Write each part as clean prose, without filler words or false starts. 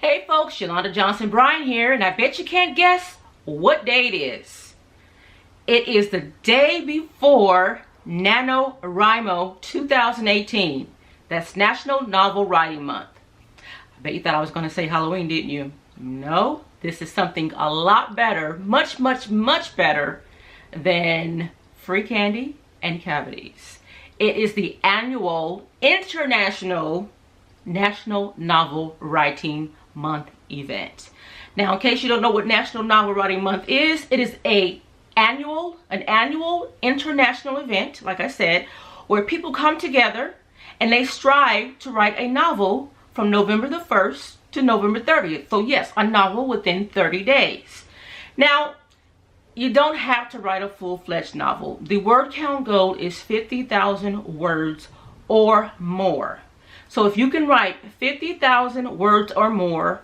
Hey folks, Yolanda Johnson-Bryant here, and I bet you can't guess what day it is. It is the day before NaNoWriMo 2018. That's National Novel Writing Month. I bet you thought I was going to say Halloween, didn't you? No, this is something a lot better, much better than free candy and cavities. It is the annual International National Novel Writing Month event. Now, in case you don't know what National Novel Writing Month is, it is an annual international event, like I said, where people come together and they strive to write a novel from November the 1st to November 30th. So yes, a novel within 30 days. Now, you don't have to write a full-fledged novel. The word count goal is 50,000 words or more. So if you can write 50,000 words or more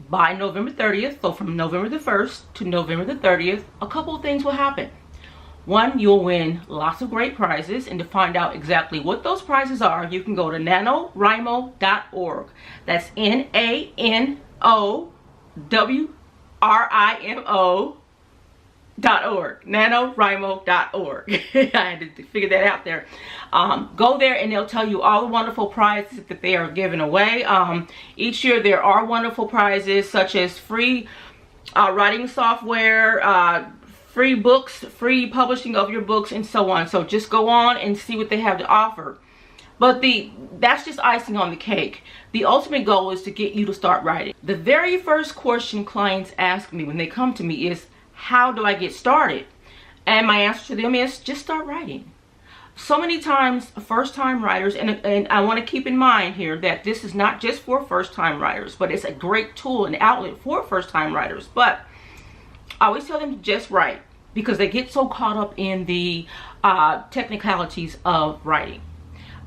by November 30th, so from November the 1st to November the 30th, a couple of things will happen. One, you'll win lots of great prizes, and to find out exactly what those prizes are, you can go to NaNoWriMo.org. That's NaNoWriMo.org. NaNoWriMo.org. I had to figure that out there. Go there and they'll tell you all the wonderful prizes that they are giving away. Each year there are wonderful prizes such as free writing software, free books, free publishing of your books, and so on. So just go on and see what they have to offer. But that's just icing on the cake. The ultimate goal is to get you to start writing. The very first question clients ask me when they come to me is, how do I get started? And my answer to them is, just start writing. So many times, first-time writers, and I want to keep in mind here that this is not just for first-time writers, but it's a great tool and outlet for first-time writers. But I always tell them to just write, because they get so caught up in the technicalities of writing.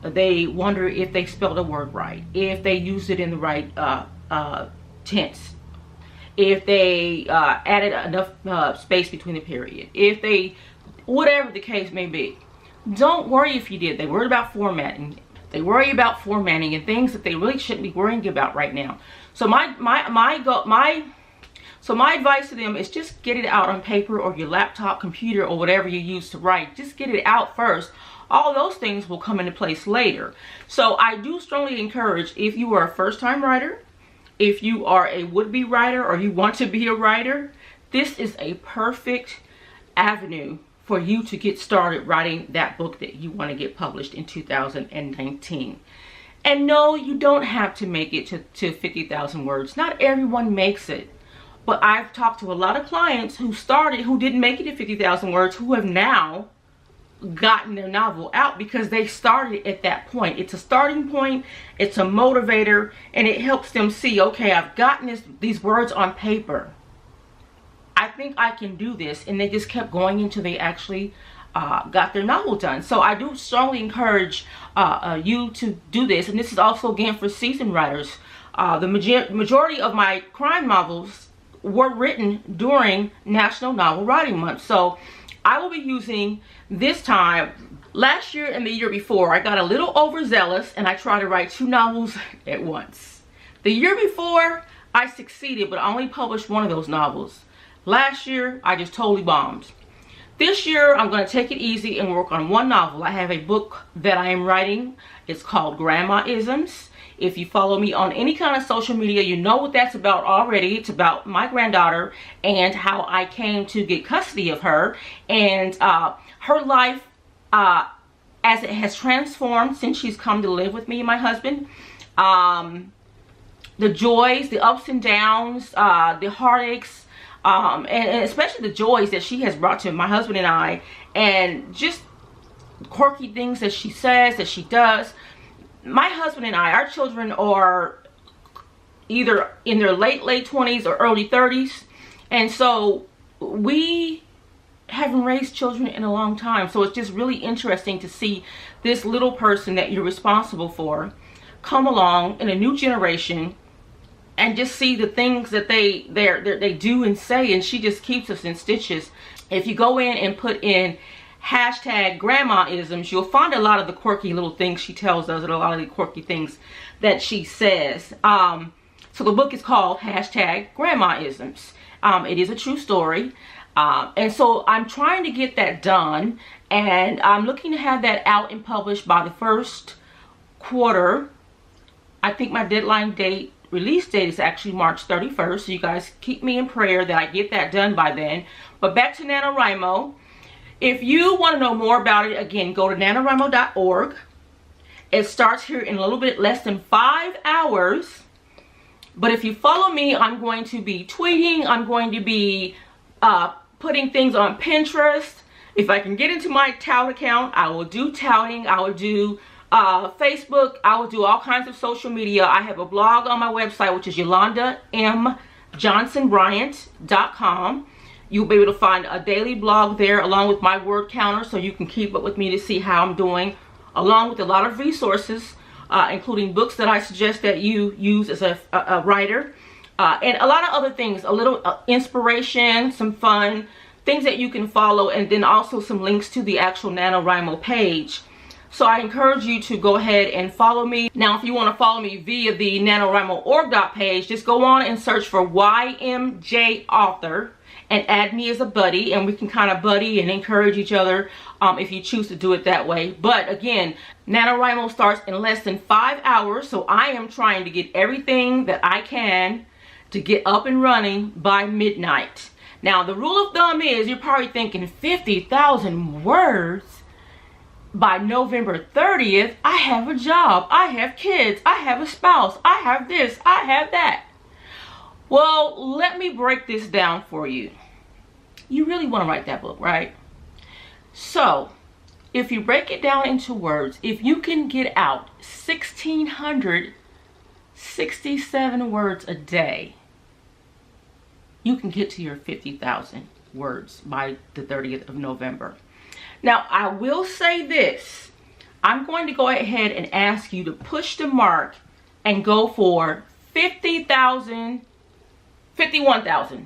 They wonder if they spelled a word right, if they used it in the right tense, if they added enough space between the period, if they, whatever the case may be. Don't worry if you did. They worry about formatting. They worry about formatting and things that they really shouldn't be worrying about right now. So my advice to them is just get it out on paper or your laptop, computer, or whatever you use to write. Just get it out first. All those things will come into place later. So I do strongly encourage, if you are a first-time writer, if you are a would-be writer, or you want to be a writer, this is a perfect avenue for you to get started writing that book that you want to get published in 2019. And no, you don't have to make it to 50,000 words. Not everyone makes it. But I've talked to a lot of clients who didn't make it to 50,000 words, who have now gotten their novel out because they started at that point. It's a starting point, it's a motivator, and it helps them see, okay, I've gotten these words on paper. I think I can do this, and they just kept going until they actually got their novel done. So I do strongly encourage you to do this, and this is also again for seasoned writers. The majority of my crime novels were written during National Novel Writing Month, so I will be using this time. Last year and the year before, I got a little overzealous and I tried to write 2 novels at once. The year before, I succeeded, but I only published one of those novels. Last year, I just totally bombed. This year, I'm going to take it easy and work on one novel. I have a book that I am writing. It's called Grandma-isms. If you follow me on any kind of social media, you know what that's about already. It's about my granddaughter and how I came to get custody of her, and her life as it has transformed since she's come to live with me and my husband. The joys, the ups and downs, the heartaches, and especially the joys that she has brought to my husband and I, and just quirky things that she says, that she does. My husband and I, our children are either in their late 20s or early 30s, and so we haven't raised children in a long time. So it's just really interesting to see this little person that you're responsible for come along in a new generation and just see the things that they do and say, and she just keeps us in stitches. If you go in and put in hashtag grandma-isms, you'll find a lot of the quirky little things she tells us and a lot of the quirky things that she says. So the book is called #Grandmaisms. It is a true story. And so I'm trying to get that done, and I'm looking to have that out and published by the first quarter. I think my deadline date, release date, is actually March 31st. So you guys keep me in prayer that I get that done by then. But back to NaNoWriMo. If you want to know more about it, again, go to NaNoWriMo.org. It starts here in a little bit less than 5 hours. But if you follow me, I'm going to be tweeting. I'm going to be putting things on Pinterest. If I can get into my tout account, I will do touting. I will do Facebook. I will do all kinds of social media. I have a blog on my website, which is Yolanda M Johnson-Bryant.com. You'll be able to find a daily blog there along with my word counter, so you can keep up with me to see how I'm doing, along with a lot of resources, including books that I suggest that you use as a writer, and a lot of other things, a little inspiration, some fun, things that you can follow, and then also some links to the actual NaNoWriMo page. So I encourage you to go ahead and follow me. Now, if you want to follow me via the NaNoWriMo.org page, just go on and search for YMJ Author and add me as a buddy, and we can kind of buddy and encourage each other if you choose to do it that way. But again, NaNoWriMo starts in less than 5 hours, so I am trying to get everything that I can to get up and running by midnight. Now, the rule of thumb is, you're probably thinking 50,000 words by November 30th. I have a job, I have kids, I have a spouse, I have this, I have that. Well, let me break this down for you. You really want to write that book, right? So, if you break it down into words, if you can get out 1,667 words a day, you can get to your 50,000 words by the 30th of November. Now, I will say this. I'm going to go ahead and ask you to push the mark and go for 51,000.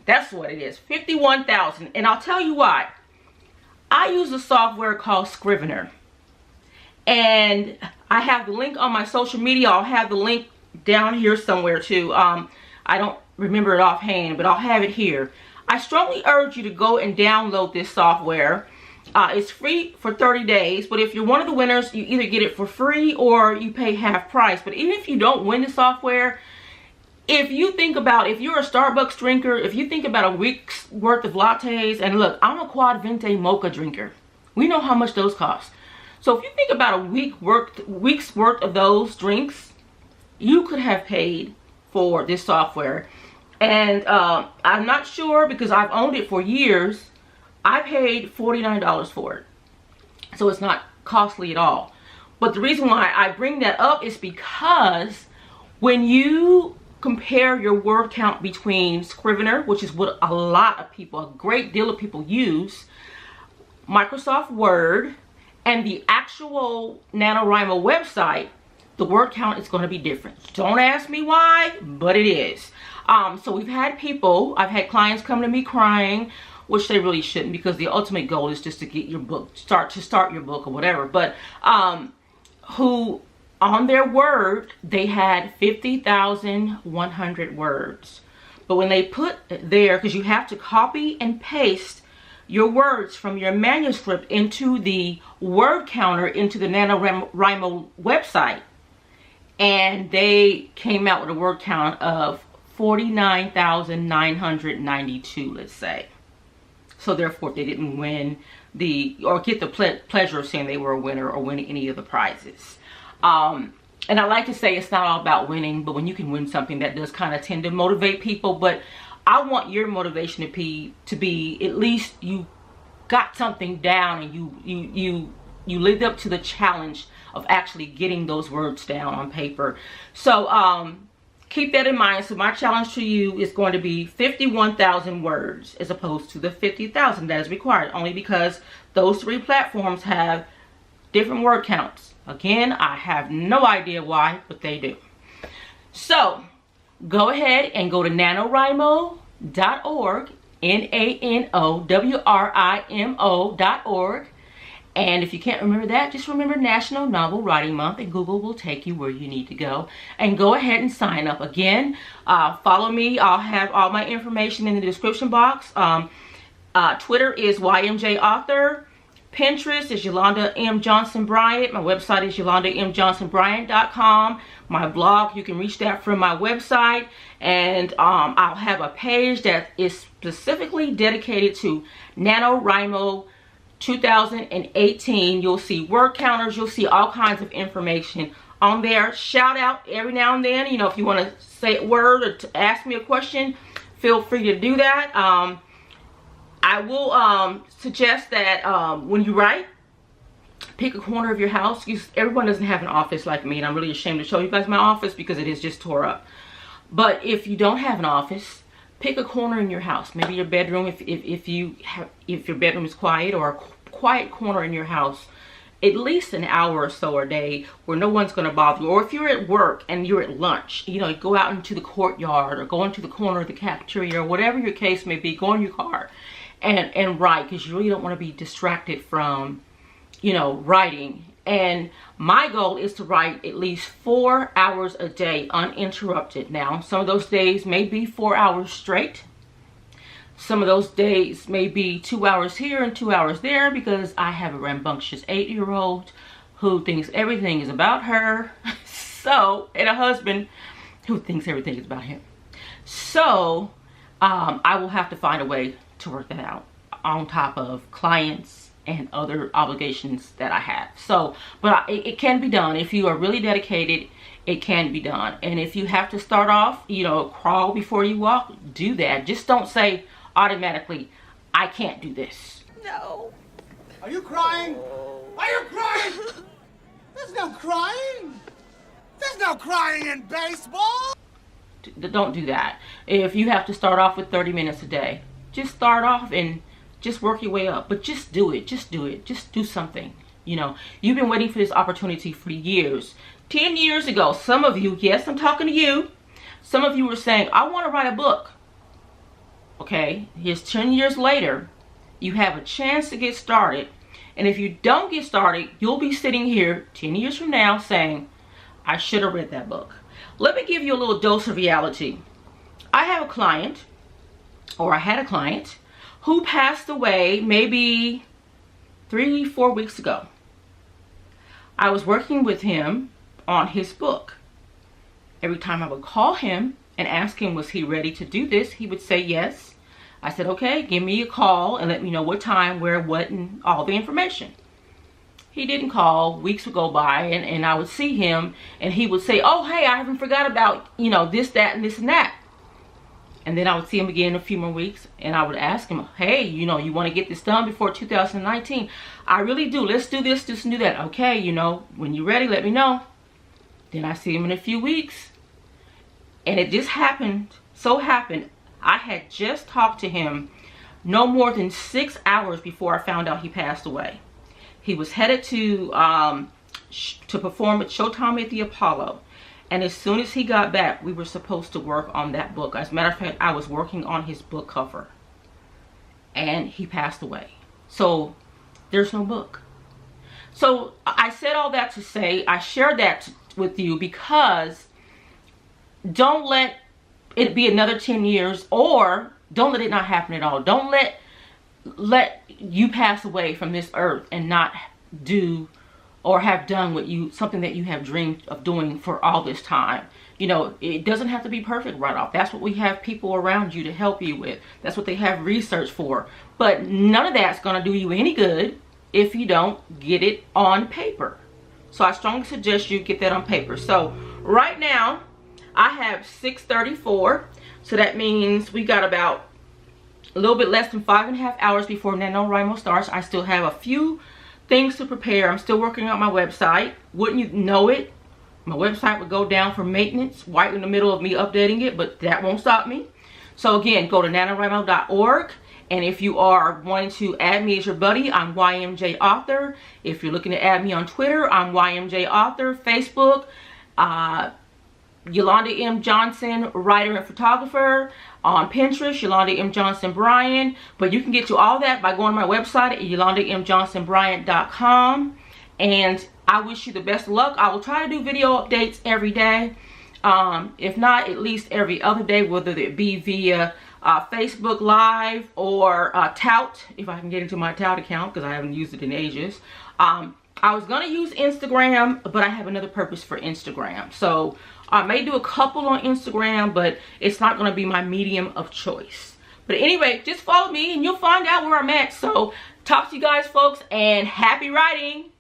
That's what it is. 51,000. And I'll tell you why. I use a software called Scrivener. And I have the link on my social media. I'll have the link down here somewhere too. I don't remember it offhand, but I'll have it here. I strongly urge you to go and download this software. It's free for 30 days, but if you're one of the winners, you either get it for free or you pay half price. But even if you don't win the software, if you think about, if you're a Starbucks drinker, if you think about a week's worth of lattes, and look, I'm a quad venti mocha drinker. We know how much those cost. So if you think about a week's worth of those drinks, you could have paid for this software. And I'm not sure, because I've owned it for years. I paid $49 for it. So it's not costly at all. But the reason why I bring that up is because when you compare your word count between Scrivener, which is what a lot of people, a great deal of people use, Microsoft Word, and the actual NaNoWriMo website, the word count is going to be different. Don't ask me why, but it is. So we've had people, I've had clients come to me crying, which they really shouldn't, because the ultimate goal is just to get your book, start your book or whatever. But who on their Word, they had 50,100 words. But when they put there, because you have to copy and paste your words from your manuscript into the word counter, into the NaNoWriMo website, and they came out with a word count of 49,992, let's say. So therefore, they didn't win or get the pleasure of saying they were a winner or win any of the prizes. And I like to say it's not all about winning, but when you can win something, that does kind of tend to motivate people. But I want your motivation to be at least you got something down, and you lived up to the challenge of actually getting those words down on paper. So keep that in mind. So my challenge to you is going to be 51,000 words as opposed to the 50,000 that is required, only because those three platforms have different word counts. Again, I have no idea why, but they do. So go ahead and go to NaNoWriMo.org, NaNoWriMo.org, And if you can't remember that, just remember National Novel Writing Month, and Google will take you where you need to go. And go ahead and sign up. Again, follow me. I'll have all my information in the description box. Twitter is YMJ Author. Pinterest is Yolanda M. Johnson-Bryant. My website is YolandaMJohnsonBryant.com. My blog, you can reach that from my website. And I'll have a page that is specifically dedicated to NaNoWriMo 2018. You'll see word counters. You'll see all kinds of information on there. Shout out every now and then. You know, if you want to say a word or to ask me a question, feel free to do that. I will suggest that when you write, pick a corner of your house. Everyone doesn't have an office like me, and I'm really ashamed to show you guys my office because it is just tore up. But if you don't have an office, pick a corner in your house. Maybe your bedroom, if your bedroom is quiet, or a quiet corner in your house. At least an hour or so a day where no one's going to bother you. Or if you're at work and you're at lunch, you know, go out into the courtyard or go into the corner of the cafeteria, or whatever your case may be. Go in your car and write, because you really don't want to be distracted from, you know, writing. And my goal is to write at least 4 hours a day uninterrupted. Now, some of those days may be 4 hours straight. Some of those days may be 2 hours here and 2 hours there, because I have a rambunctious 8-year-old who thinks everything is about her. So, and a husband who thinks everything is about him. So, I will have to find a way to work that out on top of clients and other obligations that I have. So, but it can be done. If you are really dedicated, it can be done. And if you have to start off, you know, crawl before you walk, do that. Just don't say automatically, I can't do this. No. Are you crying? Are you crying? There's no crying. There's no crying in baseball. Don't do that. If you have to start off with 30 minutes a day, just start off and just work your way up. But just do it. Just do it. Just do something. You know, you've been waiting for this opportunity for years. 10 years ago, some of you, yes, I'm talking to you. Some of you were saying, I want to write a book. Okay, here's 10 years later. You have a chance to get started. And if you don't get started, you'll be sitting here 10 years from now saying, I should have read that book. Let me give you a little dose of reality. I have a client, or I had a client, who passed away maybe 3-4 weeks ago. I was working with him on his book. Every time I would call him and ask him, was he ready to do this, he would say yes. I said, okay, give me a call and let me know what time, where, what, and all the information. He didn't call. Weeks would go by, and I would see him, and he would say, oh, hey, I haven't forgot about, you know, this, that, and this, and that. And then I would see him again in a few more weeks, and I would ask him, hey, you know, you want to get this done before 2019? I really do. Let's do this, and do that. Okay, you know, when you're ready, let me know. Then I see him in a few weeks. And it just happened, I had just talked to him no more than 6 hours before I found out he passed away. He was headed to perform at Showtime at the Apollo. And as soon as he got back, we were supposed to work on that book. As a matter of fact, I was working on his book cover. And he passed away. So, there's no book. So, I said all that to say, I shared that with you because don't let it be another 10 years, or don't let it not happen at all. Don't let you pass away from this earth and not do or have done something that you have dreamed of doing for all this time. You know, it doesn't have to be perfect right off. That's what we have people around you to help you with. That's what they have research for. But none of that's going to do you any good if you don't get it on paper. So I strongly suggest you get that on paper. So right now, I have 6:34. So that means we got about a little bit less than 5.5 hours before NaNoWriMo starts. I still have a few things to prepare. I'm still working on my website. Wouldn't you know it, my website would go down for maintenance right in the middle of me updating it, but that won't stop me. So again, go to NaNoWriMo.org. And if you are wanting to add me as your buddy, I'm YMJ Author. If you're looking to add me on Twitter, I'm YMJ Author. Facebook, Yolanda M. Johnson, writer and photographer. On Pinterest, Yolanda M. Johnson-Bryant. But you can get to all that by going to my website at yolandamjohnsonbryant.com. And I wish you the best of luck. I will try to do video updates every day. If not, at least every other day, whether it be via Facebook Live or Tout, if I can get into my Tout account, because I haven't used it in ages. I was going to use Instagram, but I have another purpose for Instagram. So I may do a couple on Instagram, but it's not going to be my medium of choice. But anyway, just follow me and you'll find out where I'm at. So talk to you guys, folks, and happy writing.